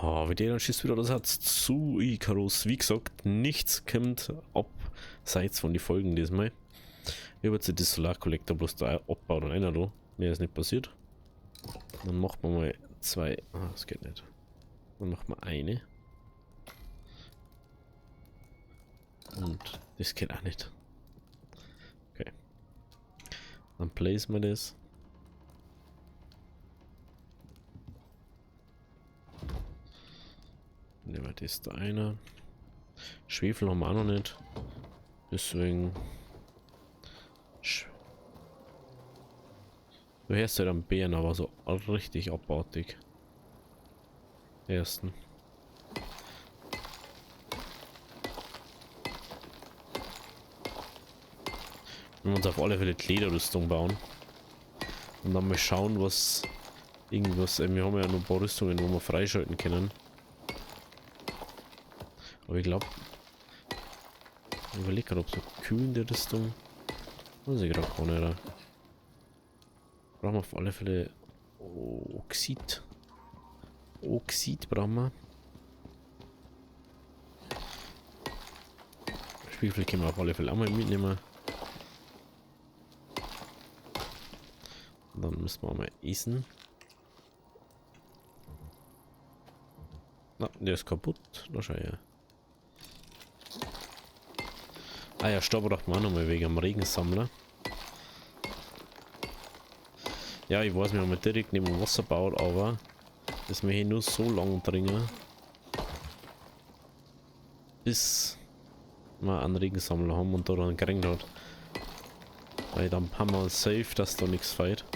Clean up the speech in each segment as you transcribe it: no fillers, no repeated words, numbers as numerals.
Oh, wie der dann schießt wieder das hat zu Icarus. Wie gesagt, nichts kommt abseits von den Folgen diesmal. Ich habe jetzt den Solar Collector bloß da abgebaut und einer da. Mehr ist nicht passiert. Dann macht man mal zwei. Ah, das geht nicht. Dann macht man eine. Und das geht auch nicht. Okay. Dann placen wir das. Nehmen wir das da einer. Schwefel haben wir auch noch nicht. Deswegen. Du hörst ja dann Bären, aber so richtig abartig. Ersten. Wir uns auf alle Fälle die Lederrüstung bauen. Und dann mal schauen, was irgendwas. Wir haben ja noch ein paar Rüstungen, wo wir freischalten können. Aber ich glaube. Ich überlege gerade, ob so kühlende Rüstung. Weiß ich gerade gar nicht. Brauchen wir auf alle Fälle Oxid. Oxid brauchen wir. Spielfeld können wir auf alle Fälle auch mal mitnehmen. Und dann müssen wir mal essen. Na, der ist kaputt. Da schau her. Ah ja, Staub braucht man auch nochmal wegen dem Regensammler. Ja, ich weiß, wir haben direkt neben dem Wasser gebaut, aber das wir hier nur so lang dringen, bis wir einen Regensammler haben und daran geregnet hat. Weil dann haben wir safe, dass da nichts fällt.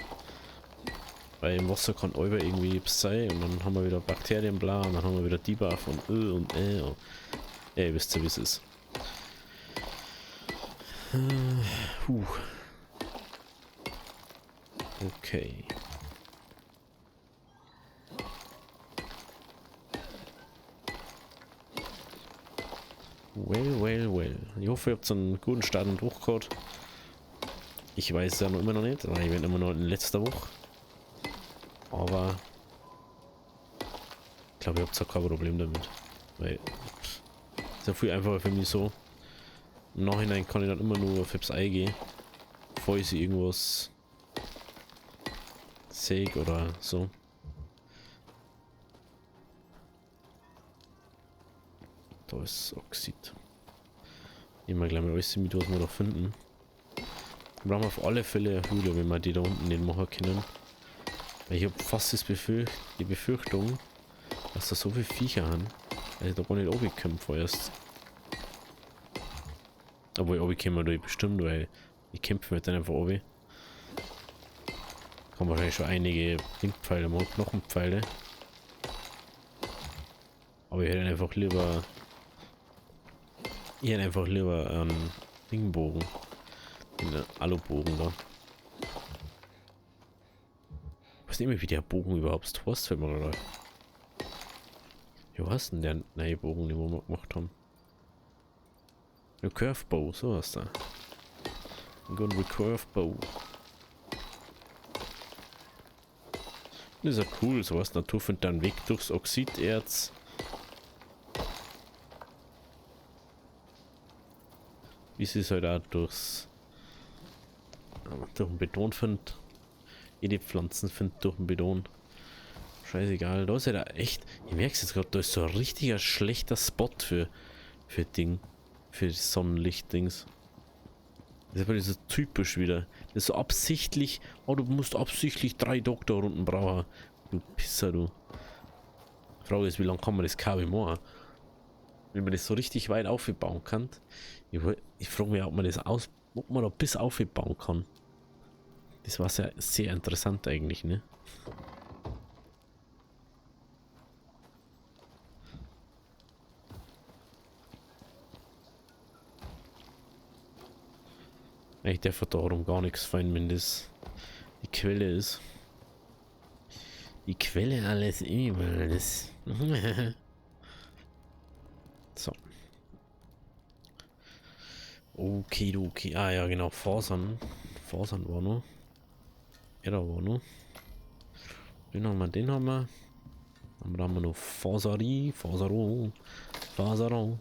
Weil im Wasser kann über irgendwie sein und dann haben wir wieder Bakterien bla und dann haben wir wieder Debuff und und und. Ja, ihr wisst ja, wie es ist. Okay. Well. Ich hoffe, ihr habt einen guten Start und Bruch gehabt. Ich weiß es ja noch immer noch nicht, weil ich bin immer noch in letzter Woche. Aber ich glaube, ihr habt auch kein Problem damit. Weil ist ja viel einfacher für mich so. Im Nachhinein kann ich dann immer nur auf Webs eingehen, bevor ich sie irgendwas säge oder so. Da ist Oxid. Nehmen wir gleich mal alles mit, was wir da finden. Wir brauchen auf alle Fälle eine Höhle, wenn wir die da unten nicht machen können. Weil ich habe fast die Befürchtung, dass da so viele Viecher haben, dass ich da gar nicht runterkomme vorerst. Obwohl, runterkommen wir da bestimmt, weil ich kämpfe mit denen einfach runter. Kann wahrscheinlich schon einige Blinkpfeile machen, Knochenpfeile. Aber ich hätte einfach lieber. Ich hätte einfach lieber einen Ringbogen. Den Alubogen da. Ich weiß nicht mehr, wie der Bogen überhaupt heißt, wenn man da. Wie heißt denn der neue Bogen, den wir gemacht haben? Der Curvebow, so was da. I'm going with Curvebow. Das ist ja cool, sowas. Natur findet dann Weg durchs Oxiderz. Wie sie es halt auch durch den Beton findet. Jede Pflanzen findet durch den Beton. Scheißegal, da ist ja da echt. Ich merke es jetzt gerade, da ist so ein richtiger schlechter Spot für Ding. Für Sonnenlicht-Dings. Das ist aber so typisch wieder. Das ist so absichtlich. Oh, du musst absichtlich 3 Doktorrunden brauchen. Du Pisser, du. Die Frage ist, wie lange kann man das Kabel machen? Wenn man das so richtig weit aufbauen kann. Ich frage mich, ob man da bis aufbauen kann. Das war sehr, sehr interessant eigentlich, ne? Ich darf darum gar nichts fein, wenn das die Quelle ist. Die Quelle alles übel ist. So. Okay. Ah ja, genau. Fasern. Fasern war noch. Ja, da war noch. Den haben wir. Dann haben wir noch Faserie, Faseron, Faseron.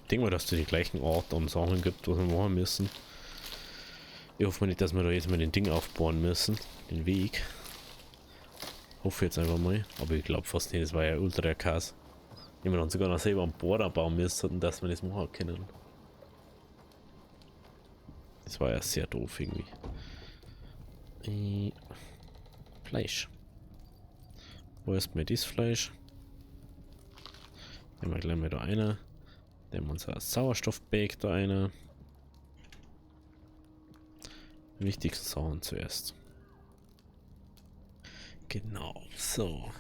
Ich denke mal, dass es die gleichen Orte und Sachen gibt, was wir machen müssen. Ich hoffe mal nicht, dass wir da jetzt mal den Ding aufbauen müssen. Den Weg. Hoffe jetzt einfach mal. Aber ich glaube fast nicht, das war ja ultra krass. Wenn wir dann sogar noch selber einen Bohrer bauen müssen, dass wir das machen können. Das war ja sehr doof irgendwie. Fleisch. Wo ist mir das Fleisch? Nehmen wir gleich mal da eine. Nehmen wir unser Sauerstoffbag da eine. Wichtigsten Sachen zuerst. Genau, so.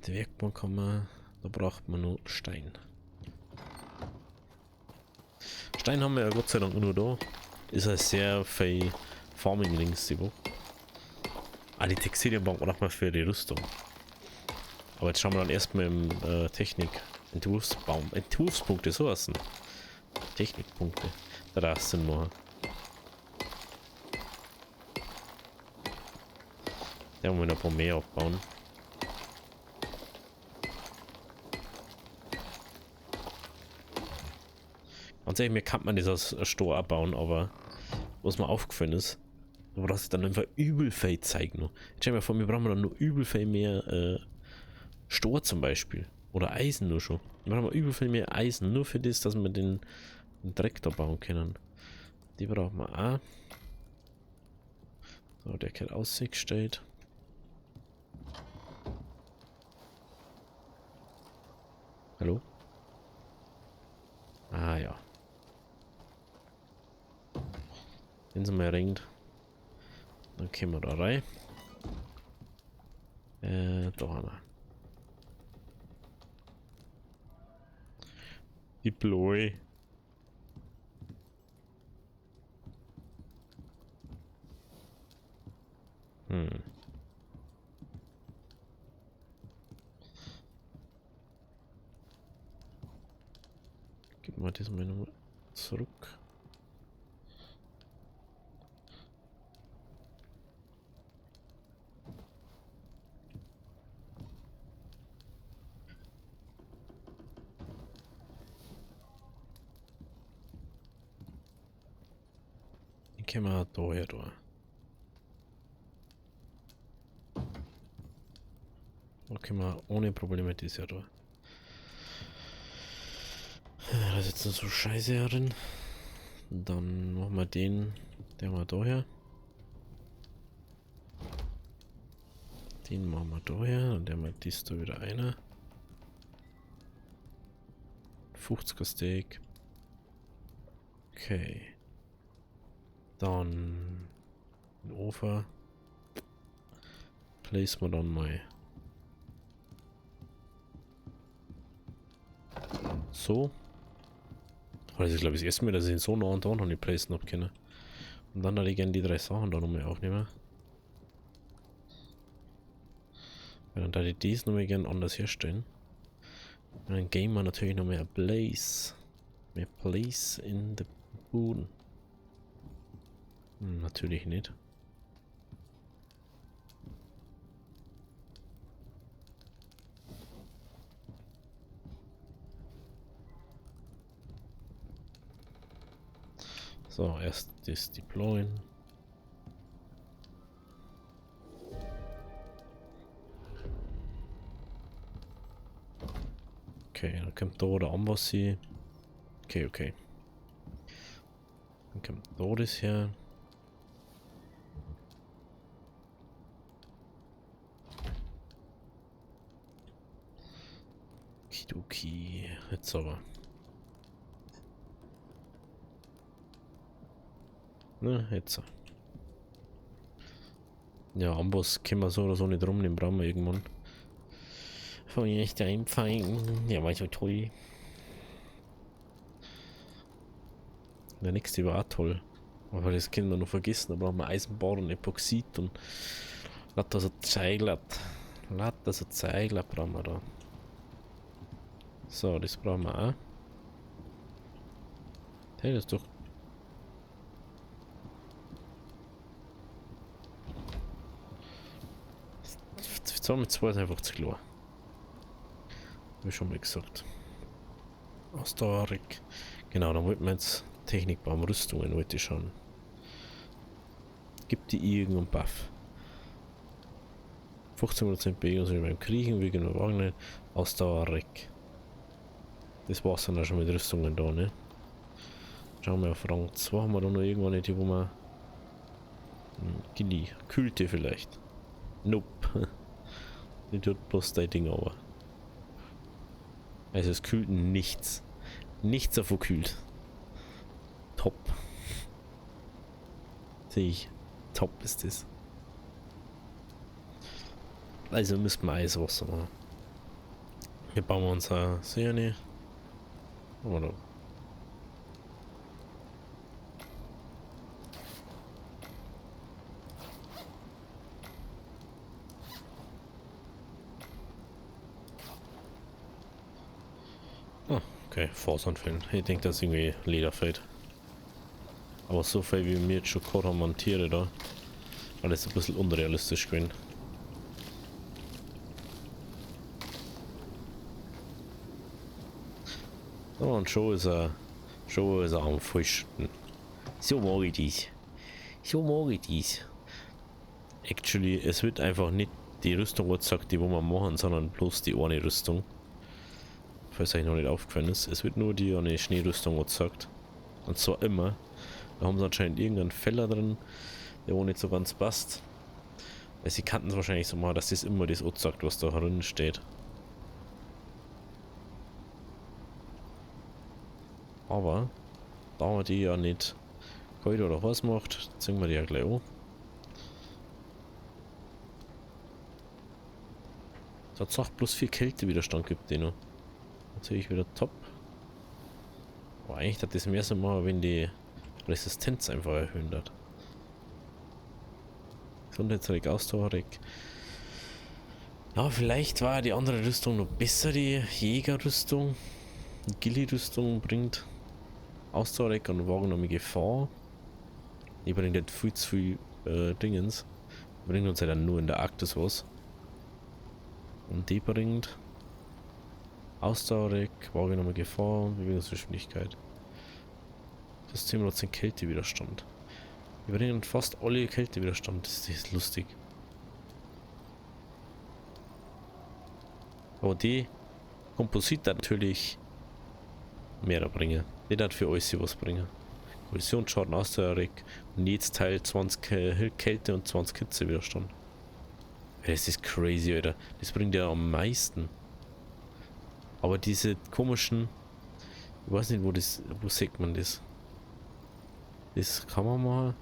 Die Werkbank kann man, da braucht man nur Stein. Stein haben wir ja Gott sei Dank nur da. Ist ja sehr viel Farming links die Woche. Ah, die Textilienbank braucht man für die Rüstung. Aber jetzt schauen wir dann erstmal im Technik. Entwurfsbaum. Entwurfspunkte, sowas sind. Technikpunkte. Da sind nur. Da wollen wir noch ein paar mehr aufbauen. Ganz ehrlich, mir kann man das aus Stor abbauen, aber was mir aufgefallen ist, aber das ist dann einfach übel viel Zeug noch. Jetzt stell mir vor, wir brauchen dann nur übel viel mehr Stor zum Beispiel. Oder Eisen nur schon. Wir brauchen übel viel mehr Eisen, nur für das, dass wir den Traktor bauen können. Die brauchen wir auch. So, der kann ausgestellt. Hallo? Ah ja. Wenn sie mal ringt. Dann können wir da rein. Da haben wir. Die Bläue. Gib mal das mal nochmal zurück. Den können wir da her tun. Da können wir ohne Probleme das ja da. Da ist jetzt noch so Scheiße herin. Dann machen wir den, der mal da her. Den machen wir da her und der mal das da wieder einer. 50er Steak. Okay. Dann den Ofen. Placen wir dann mal. So. Das ist glaube ich das erste Mal, dass ich ihn so nah und da noch nicht placen habe können. Und dann hätte ich gerne die 3 Sachen da nochmal aufnehmen. Weil dann hätte ich das nochmal gerne anders herstellen. Und dann gehen wir natürlich noch mehr Place. Mehr Place in the Boden. Natürlich nicht. So, erst das deployen. Okay, dann kommt da der Amboss hier. Okay. Dann kommt da das her. Kidoki. Jetzt aber. Ne, jetzt. Ja, Amboss können wir so oder so nicht rum, den brauchen wir irgendwann. Von echt einfangen. Ja, war so toll. Der nächste war auch toll. Aber das können wir noch vergessen. Da brauchen wir Eisenbahn und Epoxid und lauter so Zeigler. Lauter so Zeigler brauchen wir da. So, das brauchen wir auch. Hey, das ist doch... Jetzt haben wir zwei ist einfach zu klar. Wie schon mal gesagt. Ausdauerig. Genau, dann wollten wir jetzt Technik beim Rüstungen wollte ich schauen. Gibt die irgendeinen Buff? 15% Bewegung sind beim Kriechen, wie genau Wagen nicht. Ausdauerig. Das war's dann auch schon mit Rüstungen da, ne? Schauen wir auf Rang 2 haben wir da noch irgendwann nicht, wo wir... Gilly. Kühlte vielleicht. Nope. Die tut bloß dein Ding aber. Also es kühlt nichts. Nichts davon kühlt. Top. Sehe ich. Top ist das. Also müssen wir Eiswasser machen. Hier bauen wir uns eine Sehne. Oder? Ah, okay, Forsanfällen. Ich denke, das ist irgendwie Lederfeld. Aber so viel wie wir jetzt schon gehabt haben an Tiere da. Alles ein bisschen unrealistisch gewesen. Oh, und schon ist er am Frühstücken. So mag ich dies. So mag ich dies. Actually, es wird einfach nicht die Rüstung gesagt, die wo wir machen, sondern bloß die eine Rüstung. Falls euch noch nicht aufgefallen ist. Es wird nur die eine Schneerüstung gesagt. Und zwar immer. Da haben sie anscheinend irgendeinen Feller drin, der wo nicht so ganz passt. Weil sie kannten es wahrscheinlich so mal, dass das immer das sagt, was da drin steht. Aber da man die ja nicht kalt oder heiß macht, ziehen wir die ja gleich an. Tatsache bloß 4 Kältewiderstand gibt die noch. Natürlich wieder top. Aber eigentlich hat das mehr so mal, wenn die Resistenz einfach erhöht hat. Gesundheitsreich, ausdauerig. Ja, vielleicht war die andere Rüstung noch besser, die Jägerrüstung. Die Gilly-Rüstung bringt ausdauerig und wahrgenommene Gefahr. Die bringt nicht viel zu viel Dingens. Die bringt uns ja dann nur in der Arktis was. Und die bringt ausdauerig, wahrgenommene Gefahr, Bewegungsgeschwindigkeit. Das 10% Kältewiderstand. Die bringen fast alle Kältewiderstand, das ist lustig. Aber die Komposit natürlich mehr bringen. Die hat für alles was bringen. Kollisionsschaden ausdauerig und jedes Teil 20 Kälte und 20 Hitzewiderstand. Das ist crazy, Alter. Das bringt ja am meisten. Aber diese komischen... Ich weiß nicht, wo sieht man das? Das kann man mal...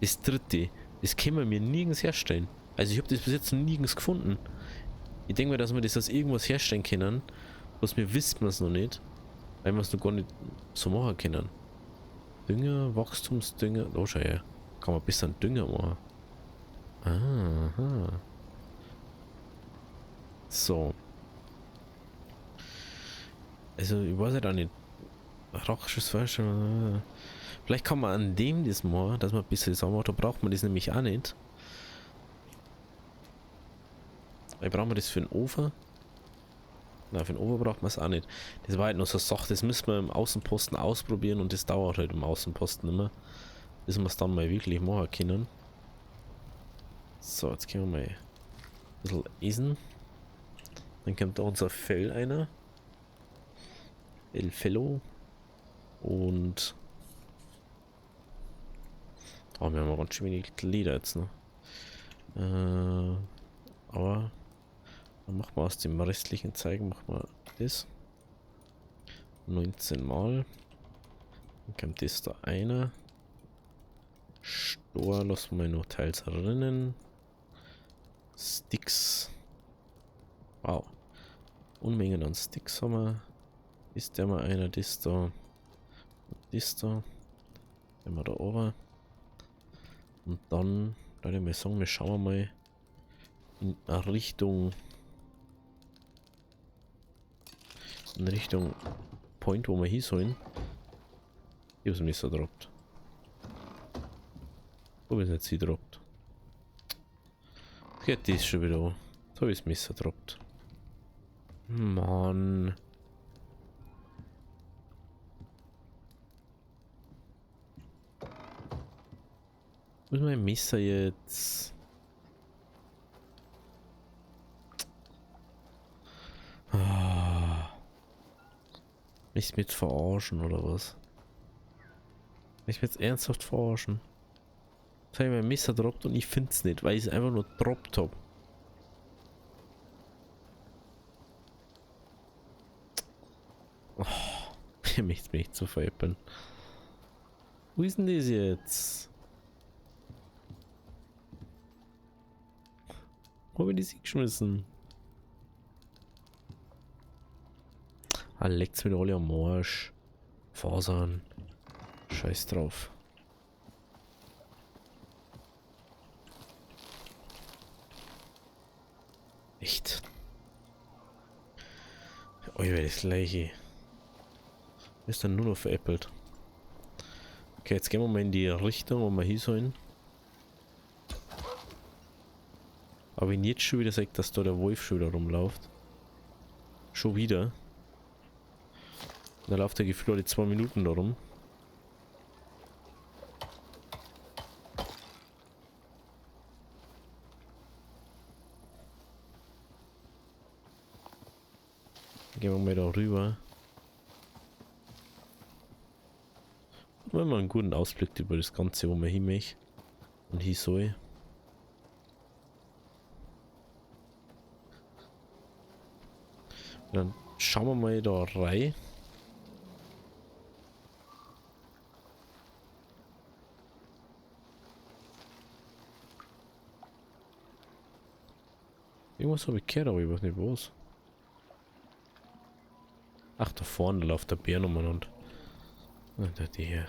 Das dritte, das können wir mir nirgends herstellen. Also ich habe das bis jetzt noch nirgends gefunden. Ich denke mir, dass wir das aus irgendwas herstellen können. Was wir wissen wir es noch nicht. Weil wir es noch gar nicht so machen können. Dünger, Wachstumsdünger. Oh, schau her. Kann man besser einen Dünger machen. Aha. So. Also, ich weiß ja auch nicht. Rauchschuss vorstellen. Vielleicht kann man an dem das mal, dass man ein bisschen sauber macht. Da braucht man das nämlich auch nicht. Weil brauchen wir das für den Ofen? Na, für den Ofen braucht man es auch nicht. Das war halt noch so eine Sache, das müssen wir im Außenposten ausprobieren und das dauert halt im Außenposten immer. Bis wir es dann mal wirklich machen können. So, jetzt können wir mal ein bisschen essen. Dann kommt da unser Fell einer. El Fellow. Und... Oh, wir haben ganz schön wenig Leder jetzt noch. Aber... Dann machen wir aus dem restlichen Zeigen, machen wir das. 19 Mal. Dann kommt das da einer. Stor lassen wir noch teils rinnen. Sticks. Wow. Unmengen an Sticks haben wir. Ist der mal einer, das da. Das da. Wenn wir da oben. Und dann, würde ich mal sagen, wir schauen mal in Richtung In Richtung Point, wo wir hin sollen. Ich hab's Messer droppt. Wo ist jetzt sie droppt? Geht das schon wieder an. So habe ich das Messer droppt. Mann. Wo ist mein Messer jetzt? Ah. Mich mit verarschen oder was? Mich jetzt ernsthaft verarschen? Jetzt habe ich mein Messer droppt und ich finde es nicht, weil ich es einfach nur droppt habe. Oh, ihr möchtet mich zu veräppeln. Wo ist denn das jetzt? Wo habe ich das hingeschmissen? Ah, leckt's mit alle am Arsch. Fasern. Scheiß drauf. Echt. Oh, ich werde das gleiche. Ist dann nur noch veräppelt. Okay, jetzt gehen wir mal in die Richtung, wo wir hin sollen. Aber wenn jetzt schon wieder sagt, dass da der Wolf schon wieder rumläuft. Schon wieder. Da läuft der Gefühl alle 2 Minuten da rum. Gehen wir mal da rüber. Wir haben einen guten Ausblick über das Ganze, wo man hin möchte und hin soll. Und dann schauen wir mal da rein. Irgendwas habe ich gehört, aber ich weiß nicht was. Ach, da vorne läuft der Bär umeinander. Und da die hier.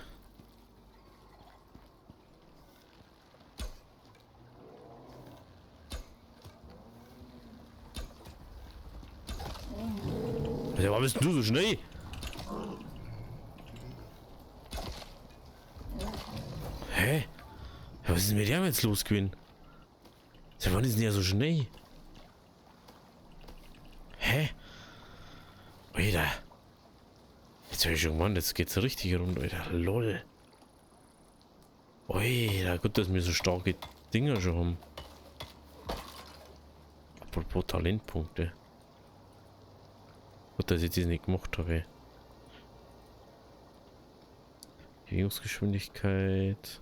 Ja, warum bist du so schnell? Hä? Ja, was ist mit dem jetzt los gewesen? Ja, wann ist denn der so schnell? Hä? Alter. Jetzt hab ich schon gemeint, jetzt geht's richtig rund, Alter. Lol. Alter, gut, dass wir so starke Dinger schon haben. Apropos Talentpunkte. Gut, dass ich das nicht gemacht habe. Bewegungsgeschwindigkeit.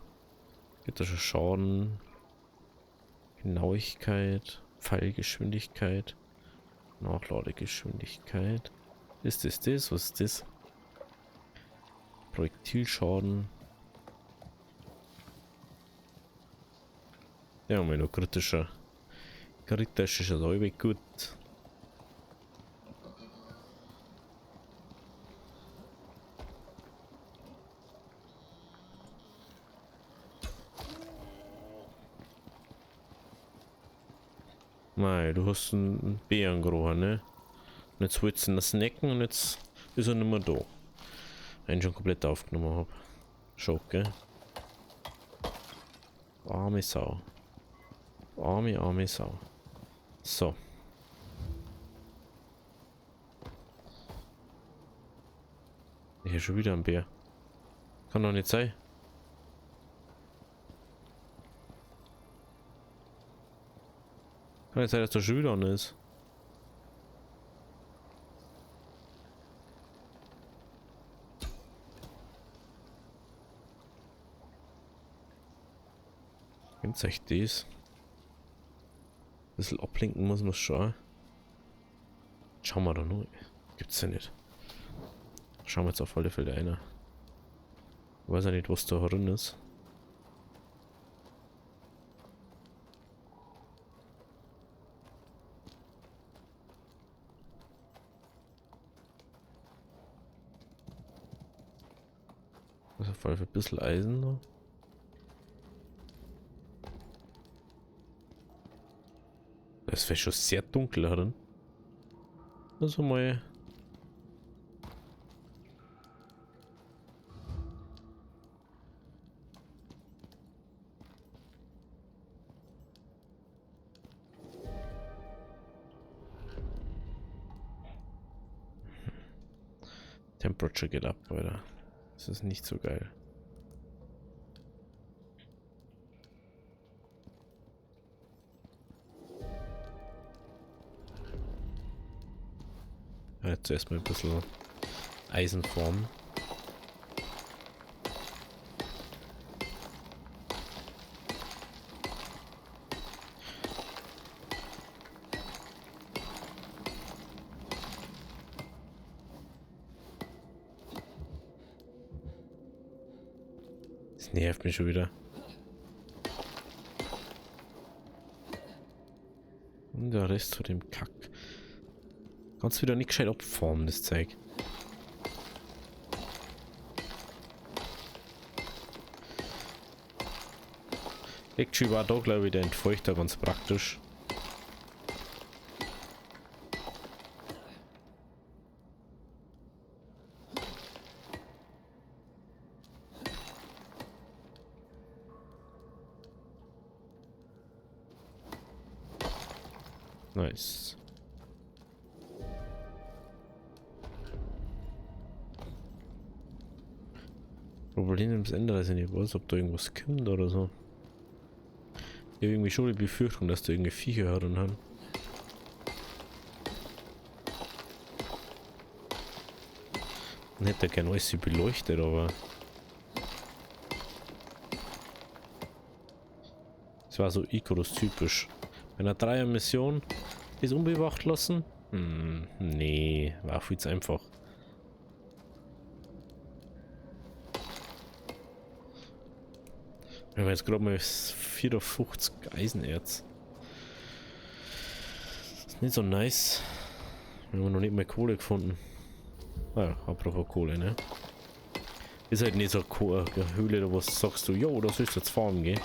Gibt da schon Schaden. Genauigkeit. Pfeilgeschwindigkeit. Nachladegeschwindigkeit. Ist das das? Was ist das? Projektilschaden. Ja, mein noch kritischer. Kritisch ist das halbwegs gut. Mei, du hast einen Bären gerochen, ne? Und jetzt wolltest du ihn snacken und jetzt ist er nicht mehr da. Wenn ich schon komplett aufgenommen habe. Schock, gell? Arme Sau. Arme Sau. So. Hier schon wieder ein Bär. Kann doch nicht sein. Kann nicht sein, dass der schon wieder an ist. Gibt's echt das? Ein bisschen ablenken muss man schon. Schauen wir da nur. Gibt's ja nicht. Schauen wir jetzt auf alle Fälle einer. Ich weiß ja nicht, was da drin ist. Also auf jeden Fall ein bisschen Eisen noch. Es wäre schon sehr dunkel drin. Also mal Temperature geht ab, Alter. Das ist nicht so geil. Ja, jetzt erstmal ein bisschen Eisen formen. Das nervt mich schon wieder. Und der Rest von dem Kack. Kannst du wieder nicht gescheit abformen, das Zeug. Actually war da glaube ich der Entfeuchter ganz praktisch. Nice. Problem ist Ende, dass ich nicht weiß, ob da irgendwas kommt oder so. Ich habe irgendwie schon die Befürchtung, dass da irgendwie Viecher hören haben. Dann hätte er gerne alles beleuchtet, aber... Das war so Icarus typisch. Bei einer Dreier-Mission ist unbewacht lassen? Nee, war viel zu einfach. Wir haben jetzt gerade mal 54 Eisenerz. Ist nicht so nice. Wir haben noch nicht mal Kohle gefunden. Ah, apropos Kohle, ne? Ist halt nicht so eine Höhle, da was sagst du, jo, da sollst du jetzt farmen gehen.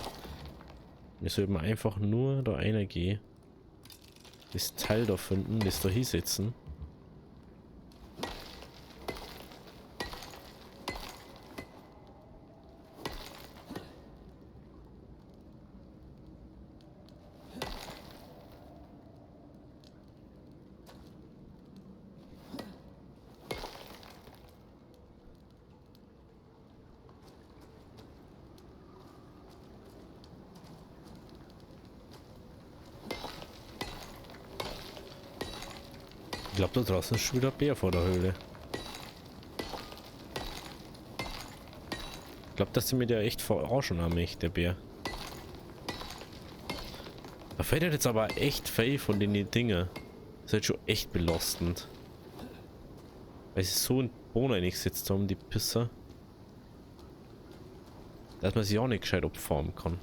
Wir sollten einfach nur da einer gehen. Das Teil da finden, das da hinsetzen. Ich glaube, da draußen ist schon wieder ein Bär vor der Höhle. Ich glaube, dass sie mit der echt verarschen an mich, der Bär. Da fällt jetzt aber echt viel von den Dingen. Das ist halt schon echt belastend. Weil sie so in Bohnen eingesetzt haben, die Pisser. Dass man sich auch nicht gescheit abfarmen kann.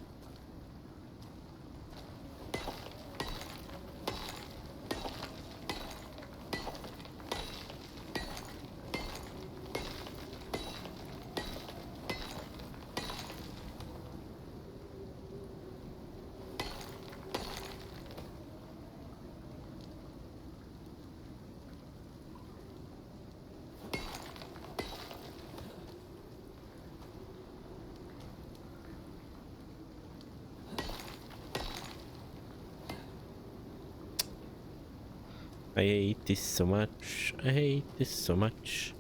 I hate this so much. I hate this so much.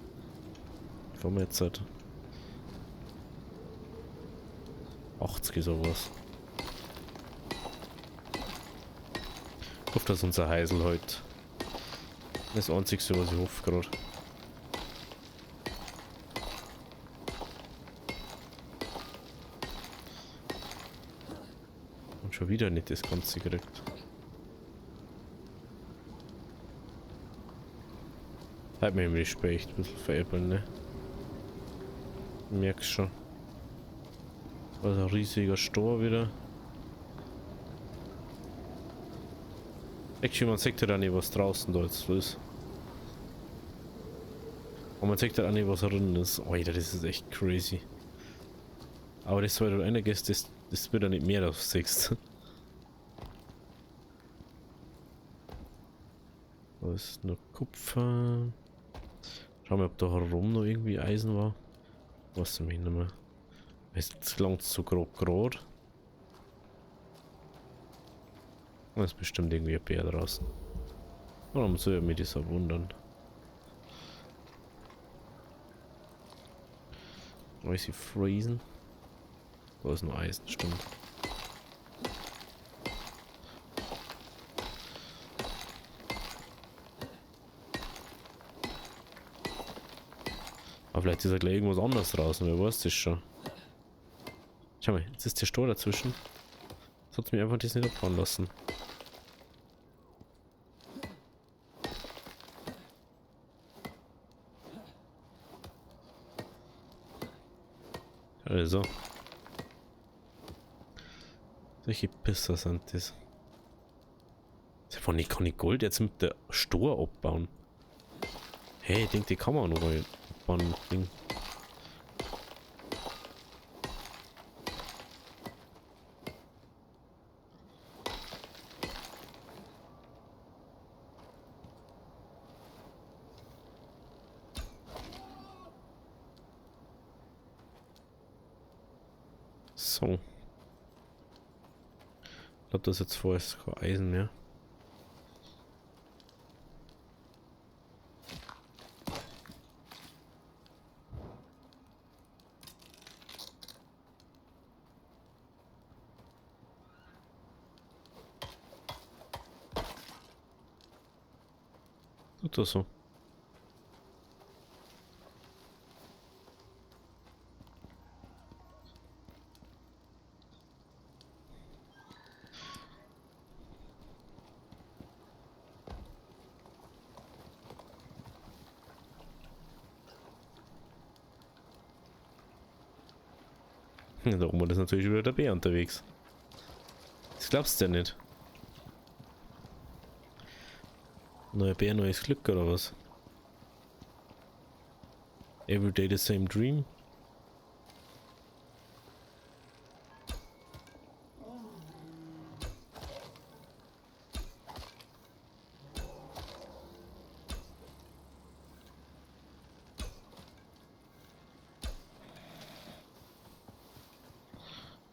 Kommen jetzt halt 80 sowas. Ich hoffe, dass unser Heisel heute das einzigste, was ich hoffe gerade. Und schon wieder nicht das Ganze gekriegt. Hat mir im Gespräch ein bisschen veräppeln, ne? Du merkst schon. Was ein riesiger Stor wieder. Actually, man sieht ja dann nicht, was draußen da jetzt ist. Und man sieht ja auch nicht, was drin ist. Alter, das ist echt crazy. Aber das, weil du reingehst, das wird ja nicht mehr, dass du siehst. Da ist nur Kupfer. Schauen wir, ob da herum noch irgendwie Eisen war. Was zum nicht mehr. Jetzt langt es so grob gerade. Da ist bestimmt irgendwie ein Bär draußen. Warum soll ich mich das wundern? Easy freezen. Da ist nur Eisen, stimmt. Aber vielleicht ist ja gleich irgendwas anderes draußen, wer weiß das schon. Schau mal, jetzt ist der Stor dazwischen. Sollte mir einfach das nicht abfahren lassen. Also. Solche Pisser sind das. Von ich kann ich Gold jetzt mit der Stor abbauen. Hey, ich denke, die kann man noch mal abbauen. Ding. So. Ich glaube, das jetzt vorher ist kein Eisen mehr. Tut das so. Da oben ist natürlich wieder der Bär unterwegs. Das glaubst du ja nicht. Neuer Bär, neues Glück oder was? Everyday the same dream?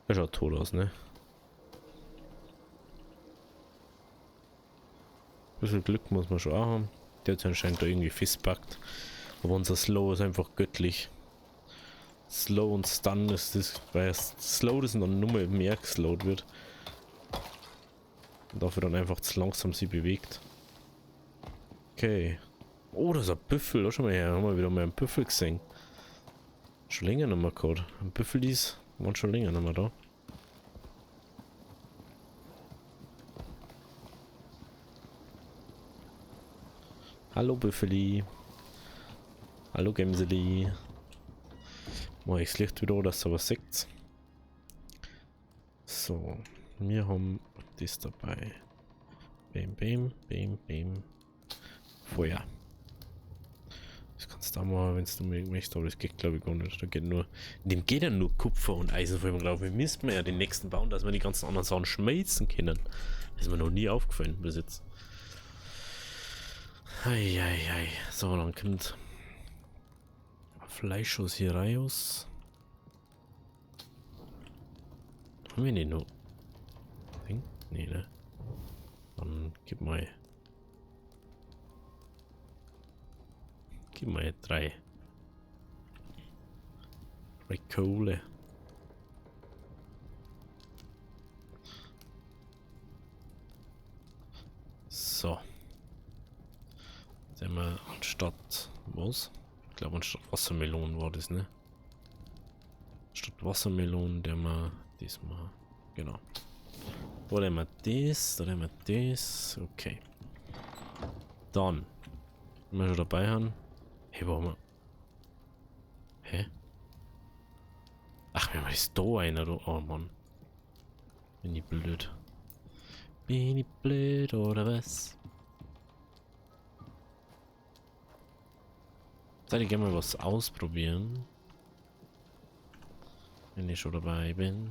Er schaut tot aus, ne? Ein bisschen Glück muss man schon auch haben. Der hat anscheinend da irgendwie festpackt. Aber unser Slow ist einfach göttlich. Slow und Stun ist das, weil Slow das dann nur mehr geslowt wird. Und dafür dann einfach zu langsam sie bewegt. Okay. Oh, das ist ein Büffel. Da schon mal her. Haben wir wieder mal einen Büffel gesehen. Schon länger nicht mehr gehabt. Ein Büffel dies waren schon länger nicht mehr da. Hallo Büffeli. Hallo Gemseli. Mach ich das Licht wieder, dass ihr was seht. So, wir haben das dabei. Bam, bam, bam, bam. Feuer. Das kannst du auch machen, wenn du möchtest, aber das geht glaube ich gar nicht. Da geht nur, in dem geht ja nur Kupfer und Eisen, vor allem glaube ich. Müssten wir ja den nächsten bauen, dass wir die ganzen anderen Sachen schmelzen können. Das ist mir noch nie aufgefallen bis jetzt. Eieiei. So, dann kommt Fleisch aus hier raus. Haben wir nicht noch? Ding? Nee, ne? Dann gib mal. Gib mal drei Kohle. So. Sehen wir anstatt was? Ich glaube anstatt Wassermelonen war das, ne? Statt Wassermelonen, der wir diesmal. Genau. Da nehmen wir das, da nehmen wir das. Okay. Dann. Wenn wir schon dabei haben. Hey, warum wir. Hä? Ach, wenn wir das da einer, oh Mann. Bin ich blöd. Bin ich blöd oder was? Soll ich gerne mal was ausprobieren? Wenn ich schon dabei bin.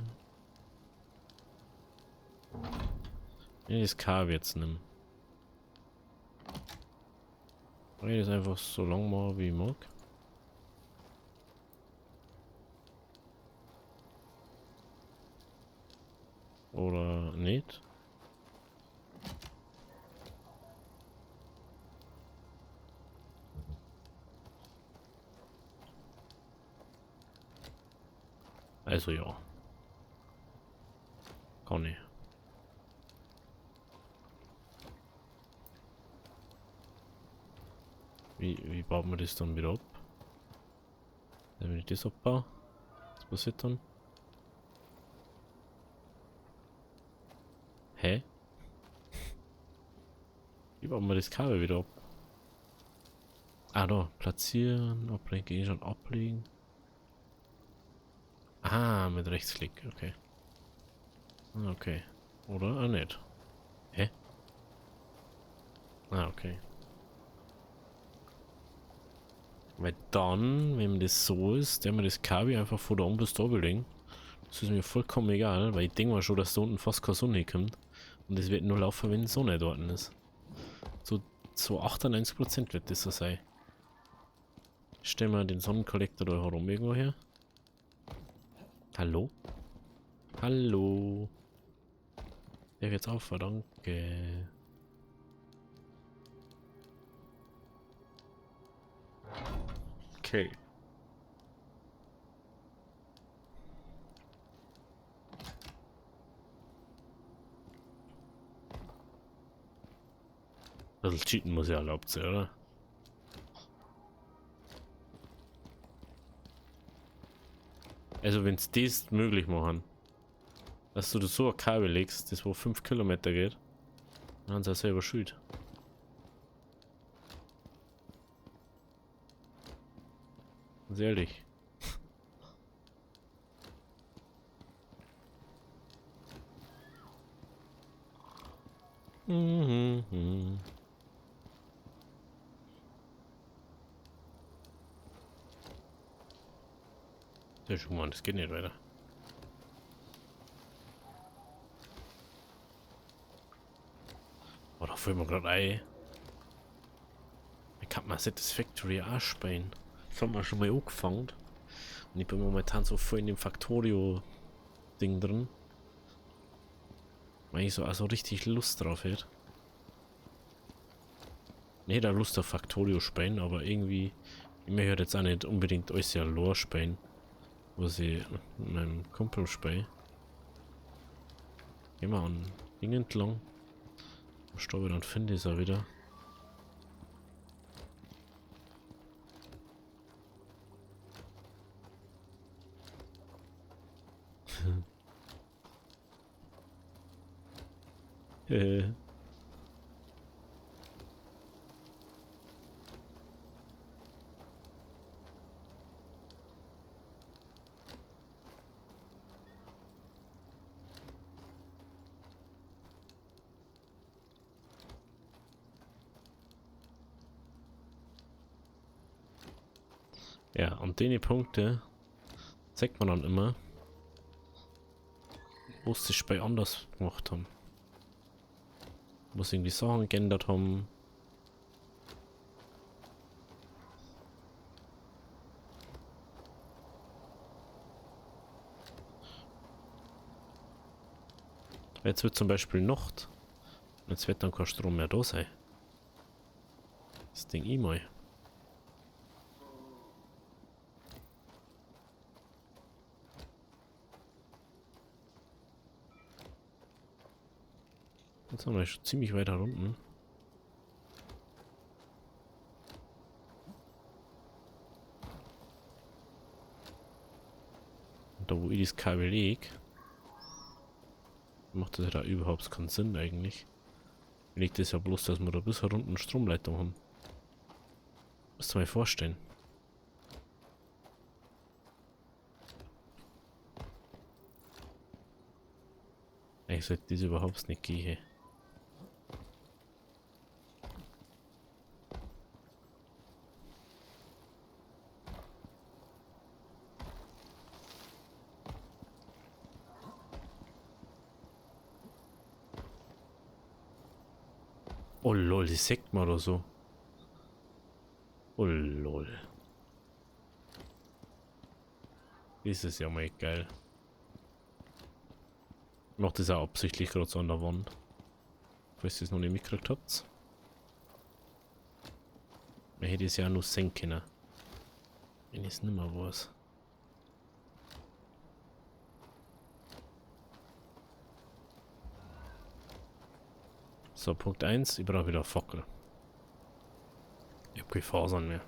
Wenn ich das Kabel jetzt nehme. Kann ich das einfach so lang machen, wie ich mag? Oder nicht? Also ja. Kann ich. Wie baut man das dann wieder ab? Wenn ich das abbaue, was passiert dann? Hä? Wie baut man das Kabel wieder ab? Ah, da. Platzieren, ablegen, eh schon ablegen. Ah, mit Rechtsklick, okay. Ah, okay. Oder? Ah, nicht. Hä? Ah, okay. Weil dann, wenn das so ist, der mir das Kabel einfach von da oben bis da belegen. Das ist mir vollkommen egal, weil ich denke mal schon, dass da unten fast keine Sonne kommt. Und es wird nur laufen, wenn die Sonne dort ist. So 98% wird das so sein. Stellen wir den Sonnenkollektor da herum irgendwo her. Hallo? Hallo? Der jetzt auf, danke. Okay. Also cheaten muss ja erlaubt sein, oder? Also wenn es das möglich machen, dass du so ein Kabel legst, das wo 5 Kilometer geht, dann haben sie ja selber schuld. Ganz ehrlich. Mhm. Ja, schon mal, das geht nicht weiter. Oh, da fällt mir gerade ein. Ich kann mal Satisfactory anspähen. Das haben wir schon mal angefangen. Und ich bin momentan so voll in dem Factorio-Ding drin. Weil ich so also richtig Lust drauf hätte. Ich hätte auch Lust auf Factorio spielen, aber irgendwie, ich möchte jetzt auch nicht unbedingt alles ja Lore spielen, was ich mit meinem Kumpel spiele. Gehen wir an Ding entlang. Ich glaube, dann finde ich es auch wieder. äh. Ja, und die Punkte zeigt man dann immer, wo sie das bei anders gemacht haben. Wo sie irgendwie Sachen geändert haben. Jetzt wird zum Beispiel Nacht. Jetzt wird dann kein Strom mehr da sein. Das Ding E-Mail. Jetzt sind wir schon ziemlich weit unten. Und da wo ich das Kabel lege, macht das ja da überhaupt keinen Sinn eigentlich. Liegt es ja bloß, dass wir da bis unten Stromleitung haben. Musst du mir vorstellen. Ich sollte das überhaupt nicht gehen. Oh lol, die sagt man oder so. Oh lol. Das ist ja mal geil. Macht das auch absichtlich gerade so an der Wand. Falls ihr es noch nicht mitgekriegt habt. Man hätte es ja nur sehen können. Wenn ich es nicht mehr weiß. So, Punkt 1, ich brauche wieder Fackel. Ich habe keine Fasern mehr.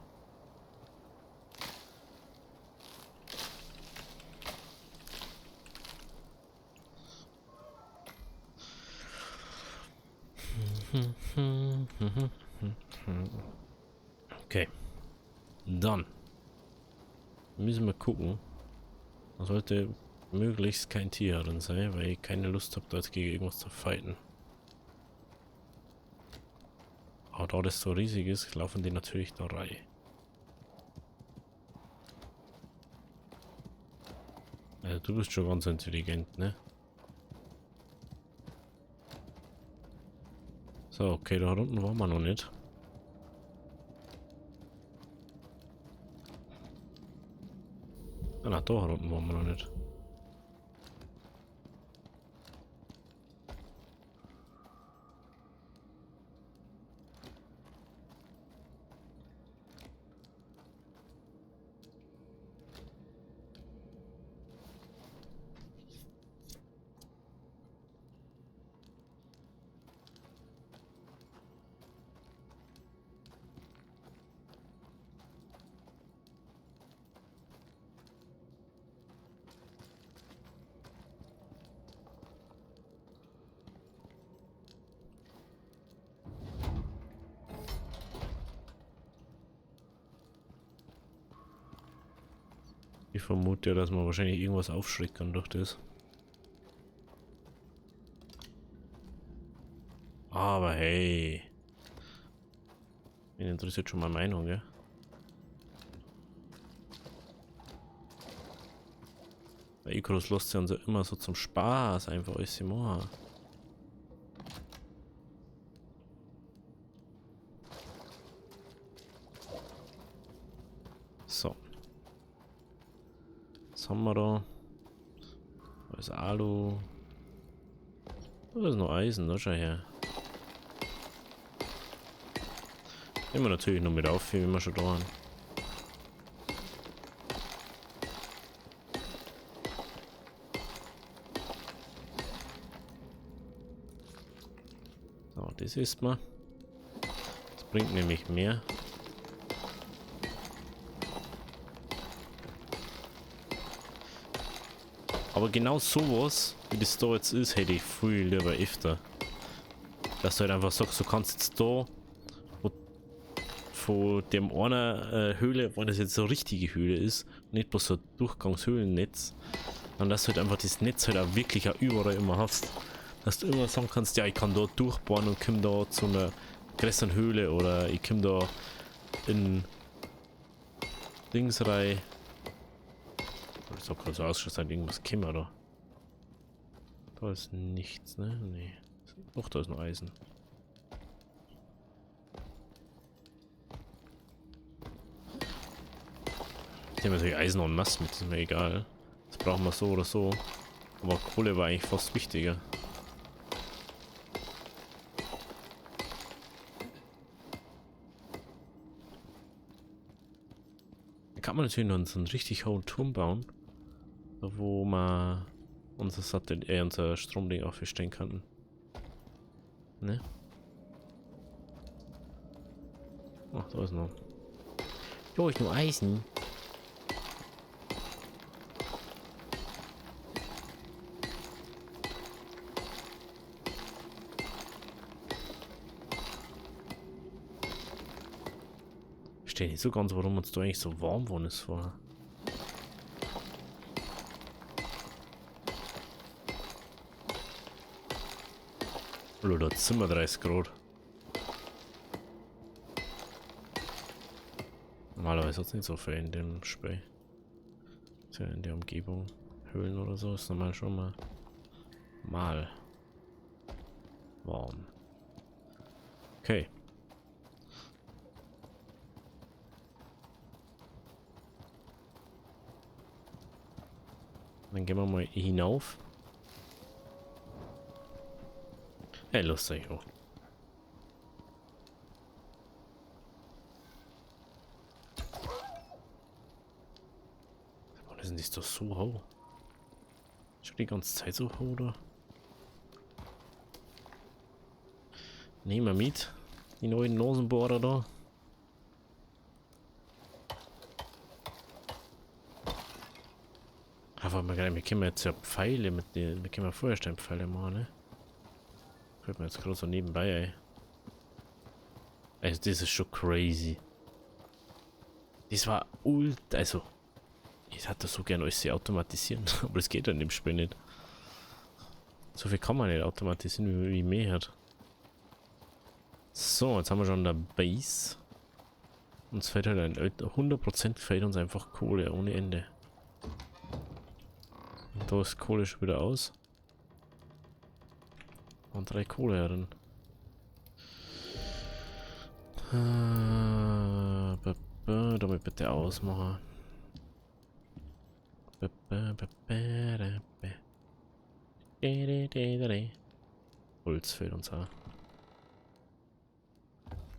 Okay. Dann müssen wir gucken. Da sollte möglichst kein Tier drin sein, weil ich keine Lust habe, da jetzt gegen irgendwas zu fighten. Aber da das so riesig ist, laufen die natürlich da rein. Also du bist schon ganz intelligent, ne? So, okay, da unten waren wir noch nicht. Ah, na, da unten waren wir noch nicht. Ich vermute ja, dass man wahrscheinlich irgendwas aufschrecken kann durch das. Aber hey. Mich interessiert schon meine Meinung, gell? Bei Icarus lässt sie uns ja immer so zum Spaß einfach alles machen. So. Was haben wir da? Da ist Alu. Da ist noch Eisen, da schau her. Nehmen wir natürlich noch mit auf, wie wir schon da haben. So, das ist man. Das bringt nämlich mehr. Aber genau sowas, wie das da jetzt ist, hätte ich viel lieber öfter. Dass du halt einfach sagst, du kannst jetzt da von dem einer Höhle, wenn das jetzt so eine richtige Höhle ist, nicht bloß so ein Durchgangshöhlennetz, dann dass du halt einfach das Netz halt auch wirklich auch überall immer hast. Dass du immer sagen kannst, ja, ich kann da durchbohren und komme da zu einer größeren Höhle oder ich komme da in Dings rein. Ich sag gerade so aus, dass irgendwas käme da. Da ist nichts, ne? Nee. Doch, da ist noch Eisen. Ich habe natürlich Eisen und Mast mit, ist mir egal. Das brauchen wir so oder so. Aber Kohle war eigentlich fast wichtiger. Da kann man natürlich noch so einen richtig hohen Turm bauen. Da wo man unser Stromding aufstellen kann. Ne? Ach, da ist noch. Jo, ist nur Eisen. Ich verstehe nicht so ganz, warum uns da eigentlich so warm worden ist vorher. Oder da sind wir 30 Grad. Normalerweise hat es nicht so viel in dem Spiel. Ist ja in der Umgebung. Höhlen oder so ist normal schon mal warm. Okay. Dann gehen wir mal hinauf. Hey, lustig auch. Warum ist denn das doch so hoch? Schon die ganze Zeit so hoch, oder? Nehmen wir mit. Die neuen Nasenbohrer da. Aber wir können jetzt ja Pfeile mit den. Wir können Feuersteinpfeile machen, ne? Fällt mir jetzt gerade so nebenbei, ey. Also, das ist schon crazy. Das war ultra. Also, ich hätte so gerne alles automatisieren, aber das geht in dem Spiel nicht. So viel kann man nicht automatisieren, wie mehr hat. So, jetzt haben wir schon der Base. Uns fällt halt 100% fällt uns einfach Kohle ohne Ende. Und da ist Kohle schon wieder aus. Und 3 Kohle drin. Damit bitte ausmachen. Holz fehlt uns auch.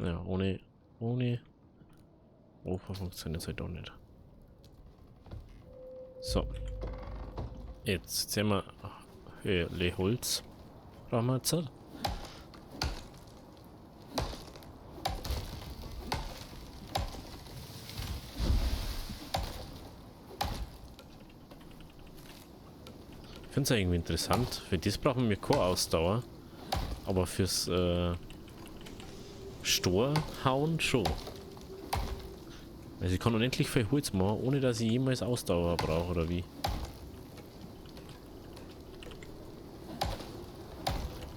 Ja, ohne Ofen funktioniert es halt auch nicht. So. Jetzt sehen wir Holz. Brauchen wir jetzt. Ich finde es irgendwie interessant. Für das brauchen wir keine Ausdauer. Aber fürs Storhauen schon. Also ich kann unendlich viel Holz machen, ohne dass ich jemals Ausdauer brauche, oder wie?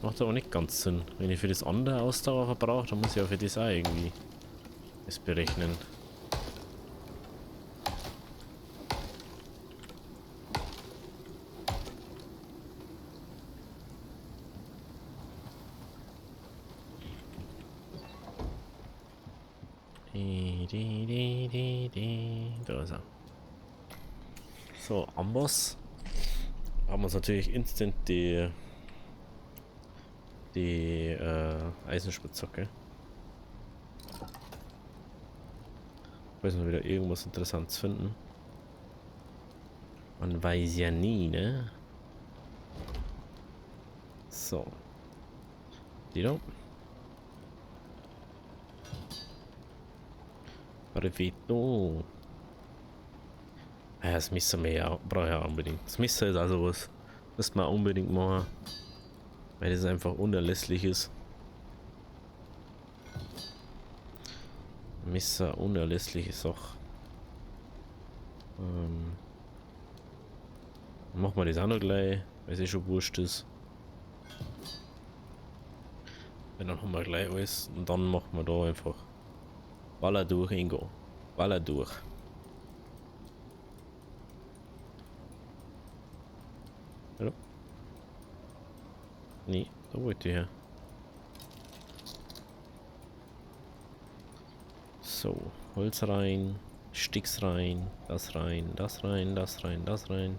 Macht aber nicht ganz Sinn. Wenn ich für das andere Ausdauer verbrauche, dann muss ich auch für das auch irgendwie das berechnen. Da ist er. So, Amboss. Haben uns natürlich instant die Eisenspitzhacke. Müssen wir wieder irgendwas Interessantes finden. Man weiß ja nie, ne? So. Die da. Perfetto. Ja, das Messer brauche ich ja unbedingt. Das Messer ist also was, das man unbedingt machen. Weil das einfach unerlässlich ist. Messer, unerlässliche Sache. Machen wir das auch noch gleich, weil es eh schon wurscht ist. Und dann haben wir gleich alles und dann machen wir da einfach Baller durch, Ingo. Baller durch. Hallo? Nee, da wollte ich her. So, Holz rein, Sticks rein, das rein, das rein, das rein, das rein.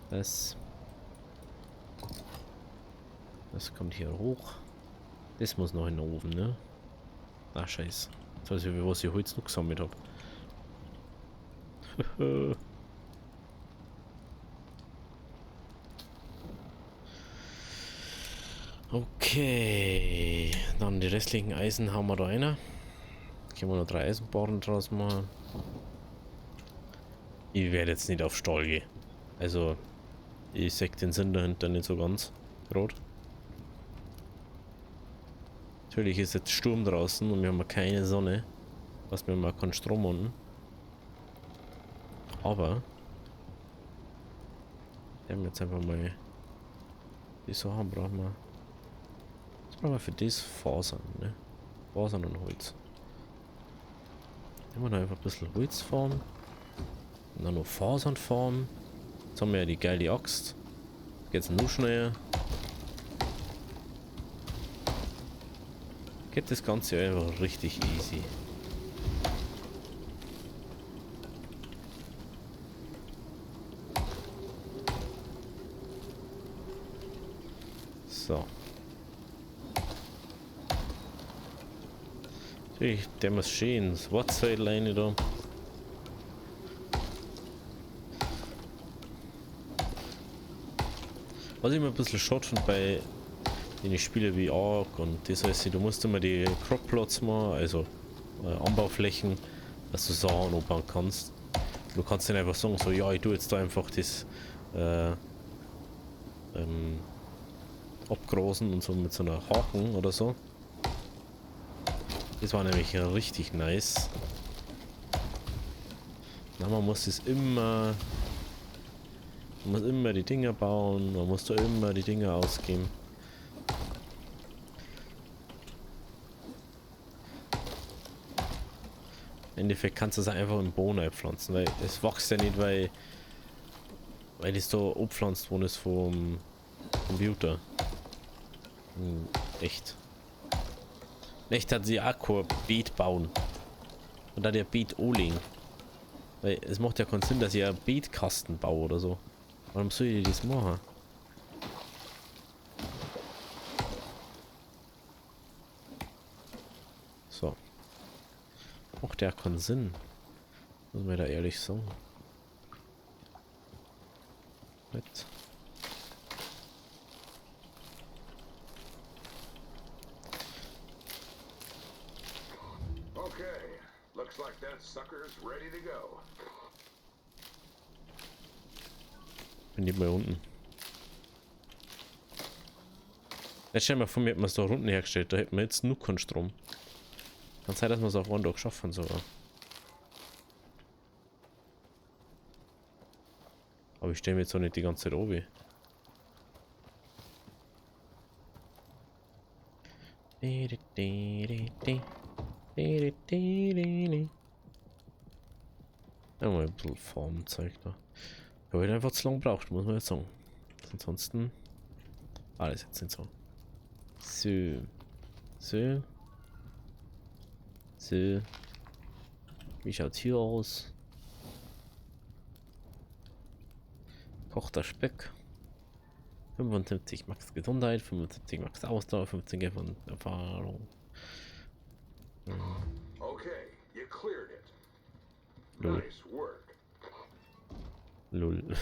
Das kommt hier hoch. Das muss noch in den Ofen, ne? Ach, scheiße. Jetzt weiß ich, was ich Holz noch gesammelt habe. Okay. Dann die restlichen Eisen haben wir da rein. Können wir noch 3 Eisenbarren draus machen. Ich werde jetzt nicht auf Stahl gehen. Also, ich sehe den Sinn dahinter nicht so ganz. Gerade. Natürlich ist jetzt Sturm draußen und wir haben keine Sonne. Was wir mal keinen Strom unten. Aber wir haben jetzt einfach mal die Sachen brauchen wir. Was brauchen wir für das? Fasern, ne? Fasern und Holz. Nehmen wir noch einfach ein bisschen Holz fahren. Und dann noch Fasern fahren. Jetzt haben wir ja die geile Axt. Geht's nur schneller. Geht das Ganze einfach richtig easy. So. Natürlich, der muss schön das Wurzelleine da. Was ich mir ein bisschen schade finde bei die Spiele wie Ark und das heißt, du musst immer die Croplots machen, also Anbauflächen, dass du Sachen anbauen kannst. Du kannst dann einfach sagen, so ja, ich tue jetzt da einfach das abgrasen und so mit so einer Haken oder so. Das war nämlich richtig nice. Na, man muss es immer. Man muss immer die Dinger bauen, man muss da immer die Dinger ausgeben. Im Endeffekt kannst du es einfach im Boden einpflanzen, weil es wächst ja nicht, weil es da abpflanzt worden ist vom Computer. Echt. Echt hat sie auch kein Beet bauen. Und da der Beet anlegen. Weil es macht ja keinen Sinn, dass ich einen Beetkasten baue oder so. Warum soll ich das machen? So. Macht ja keinen Sinn. Muss man da ehrlich sagen. Mit. Okay, looks like that sucker's ready to go. Bin nicht mehr unten. Jetzt stell dir mal vor, mir hätten wir es da unten hergestellt. Da hätten wir jetzt nur keinen Strom. Kann sein, dass wir es auf einen Tag schaffen sogar. Aber ich stelle mir jetzt auch nicht die ganze Zeit oben. Ja, mal ein bisschen Farmzeug da. Ich habe einfach zu lange gebraucht, muss man jetzt sagen. Ansonsten alles jetzt nicht so. So. So. So. Wie schaut's hier aus? Kochter Speck. 75 Max Gesundheit, 75 Max Ausdauer, 15 von Erfahrung. Okay, you cleared it. Lol. Nice work. Lol.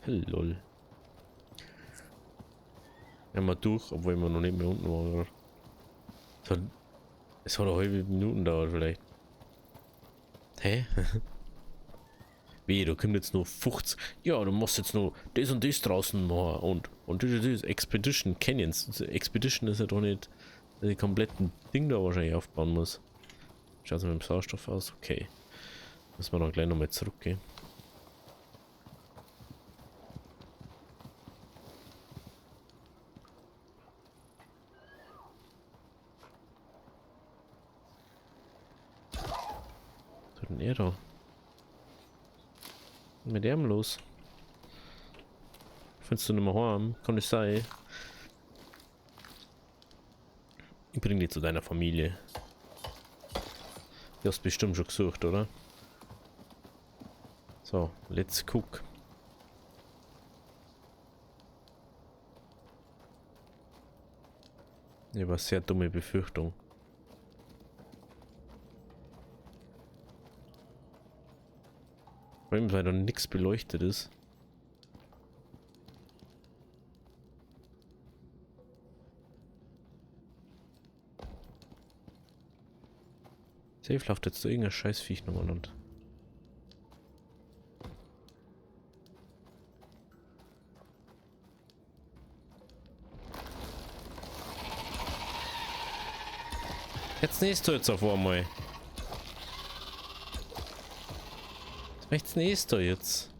Lol. Ja, mal durch, obwohl wir noch nicht mehr unten waren. Es hat eine halbe Minute dauert vielleicht. Hä? Wie, da kommt jetzt noch 50. Ja, du musst jetzt noch das und das draußen machen und das Expedition Canyons. Expedition ist ja doch nicht die kompletten Ding da wahrscheinlich aufbauen muss. Schaut mal mit dem Sauerstoff aus. Okay. Müssen wir dann gleich nochmal zurückgehen. Was hat denn er da? Was ist mit dem los? Findest du nicht mehr heim? Kann nicht sein. Ich bring dich zu deiner Familie. Du hast bestimmt schon gesucht, oder? So, let's cook. Ich habe eine sehr dumme Befürchtung. Vor allem, weil da nichts beleuchtet ist. Safe läuft jetzt da irgendein Scheißviech nochmal und. Jetzt nächst du jetzt auf einmal. Rechts nächst du jetzt.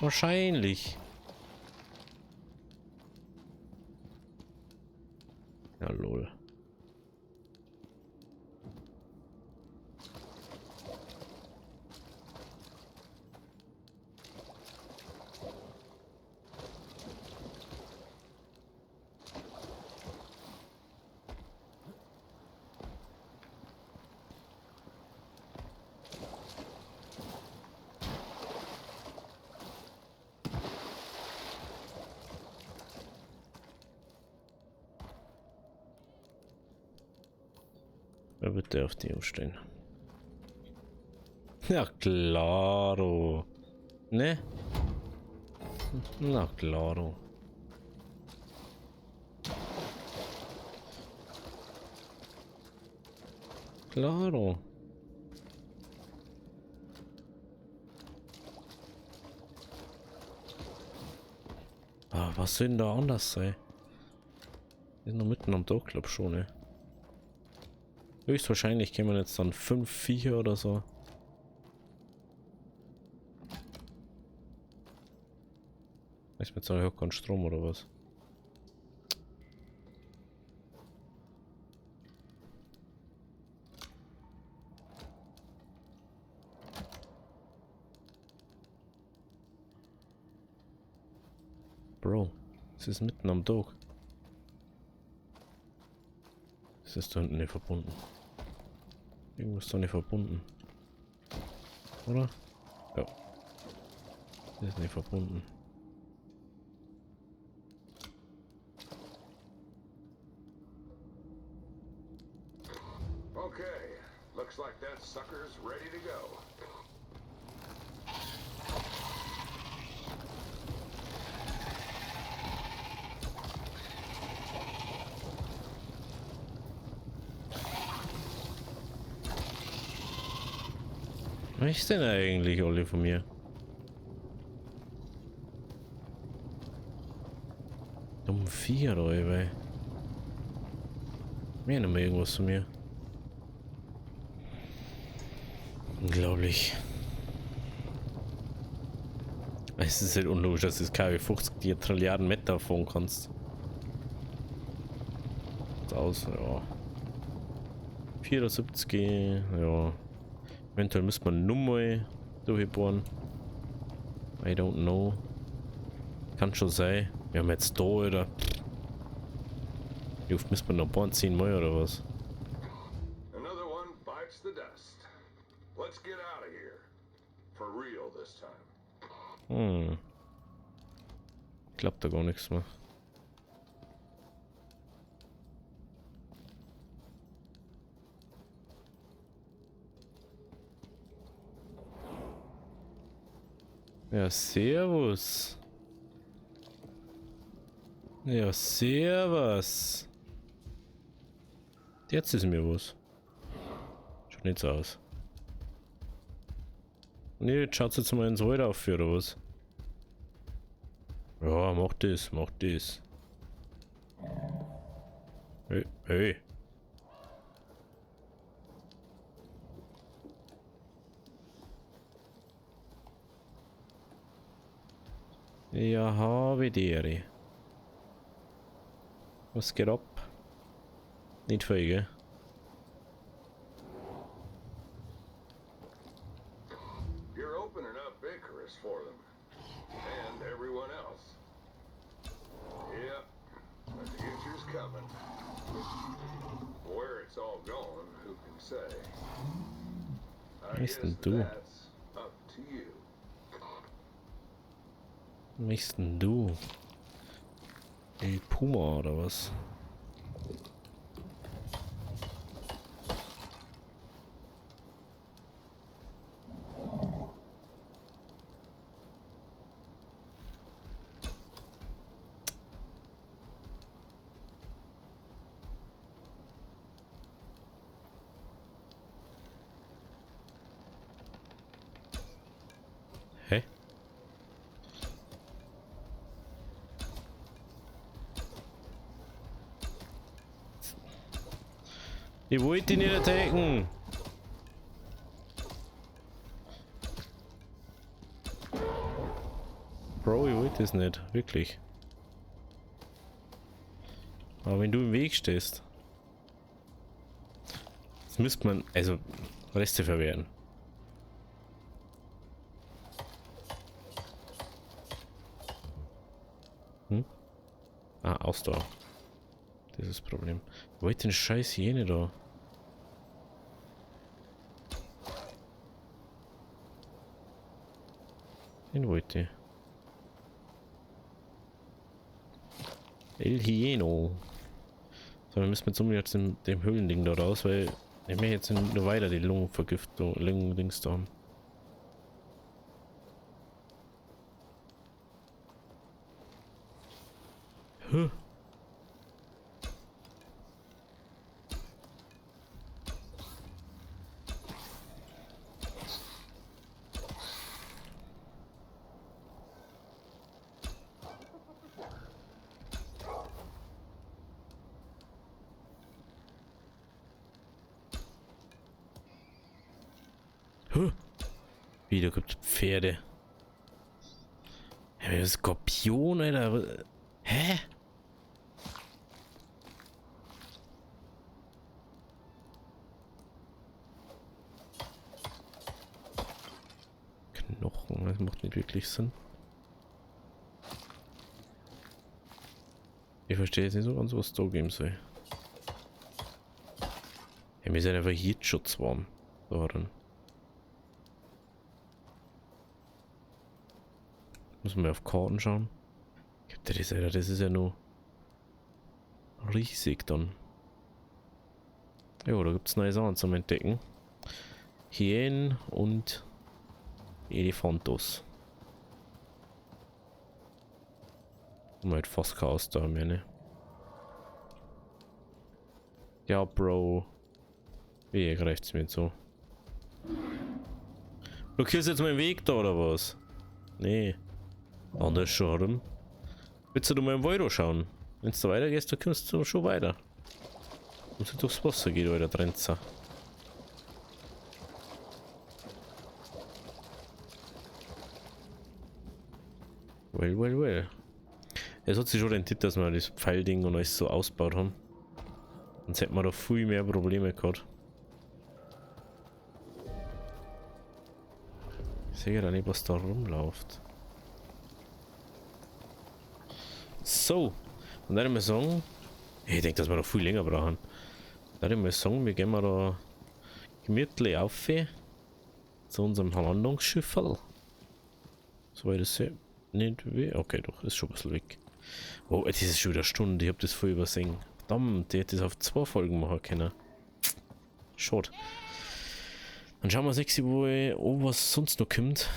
Wahrscheinlich. Ja, lol. Wer wird der auf die umstehen? Ja, klaro. Ne? Na claro. Claro. Ah, was soll denn da anders sein? Wir sind noch mitten am Tag, glaub schon, ne? Höchstwahrscheinlich kämen jetzt dann 5 Viecher oder so. Ist mir jetzt auch kein Strom oder was? Bro, es ist mitten am Tag. Es ist da hinten nicht verbunden. Irgendwas ist da nicht verbunden. Oder? Ja. Das ist nicht verbunden. Okay, looks like that sucker's ready to go. Was ist denn eigentlich alle von mir? Um 4 oder ey. Mehr noch mal irgendwas von mir. Unglaublich. Es ist halt unlogisch, dass du das KW 50 Trilliarden Meter fahren kannst. Aus, ja. 74, ja. Eventuell müsste man nur mal durchbohren. I don't know. Kann schon sein. Wir haben jetzt da, oder? Wie oft müsste man noch bohren? 10 Mal oder was? Another one bites the dust. Let's get out of here. For real this time. Klappt da gar nichts mehr. Ja, servus. Ja, servus. Jetzt ist mir was. Schaut nicht so aus. Nee, jetzt schaut jetzt mal ins Rad auf für oder was? Ja, mach das, mach das. Hey, hey. Ja, habe dir. Was geht ab? Nicht viel, gell? You're opening up Icarus for them. And everyone else. Yep. The future's coming. Where it's all going, who can say? I Was guess denn du? that's up to you. Was machst denn du? El Puma oder was? Hä? Ich wollte ihn nicht attacken. Bro, ich wollte es nicht. Wirklich. Aber wenn du im Weg stehst. Jetzt müsste man, also, Reste verwerten. Ah, Ausdauer. Das ist das Problem. Wo ist denn scheiß Hyäne da? Den wollte ich. El Hyeno. So, wir müssen jetzt unbedingt dem Höhlending da raus, weil ich möchte jetzt nur weiter die Lungenvergiftung, Lungendings da haben. Huh. Huh. Wieder gibt Pferde. Ja, Skorpion, Alter. Hä? Knochen, das macht nicht wirklich Sinn. Ich verstehe jetzt nicht so ganz, was da geben soll. Ja, wir sind einfach jetzt schon zu warm. Daran. Muss man auf Karten schauen. Gibt das, Alter, das ist ja nur riesig dann. Ja, da gibt es neue Sachen zum Entdecken. Hyänen und Elefantos. Und halt fast Chaos da, meine. Ja, Bro. Wie greift's mir so? Blockierst jetzt meinen Weg da oder was? Nee. Anders schon. Willst du mal im Euro schauen? Wenn du weiter gehst, dann kommst du schon weiter. Und du durchs Wasser geht, oder Trenzer. Well. Es hat sich schon rentiert, dass wir das Pfeilding und alles so ausgebaut haben. Sonst hätten wir da viel mehr Probleme gehabt. Ich sehe ja nicht, was da rumläuft. So, und dann würde ich mal sagen, ich denke, dass wir noch viel länger brauchen. Dann würde ich mal sagen, wir gehen mal da gemütlich auf zu unserem Landungsschifferl. Soweit ich sehe. Nicht weh. Okay, doch, ist schon ein bisschen weg. Oh, das ist schon wieder eine Stunde, ich habe das voll übersehen. Verdammt, die hätte das auf 2 Folgen machen können. Schade. Dann schauen wir uns nächste Woche an, was sonst noch kommt.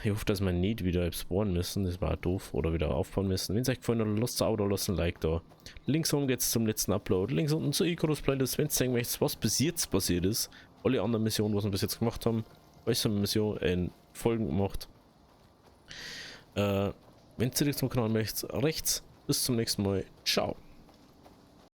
Ich hoffe, dass wir nicht wieder spawnen müssen. Das war doof. Oder wieder aufbauen müssen. Wenn es euch gefallen hat, lasst ein Abo, lasst ein Like da. Links unten geht's zum letzten Upload. Links unten zur E-Cross-Playlist, wenn ihr zeigen möchtet, was bis jetzt passiert ist. Alle anderen Missionen, was wir bis jetzt gemacht haben. Äußere Mission in Folgen gemacht. Wenn ihr zurück zum Kanal möchtet, rechts. Bis zum nächsten Mal. Ciao.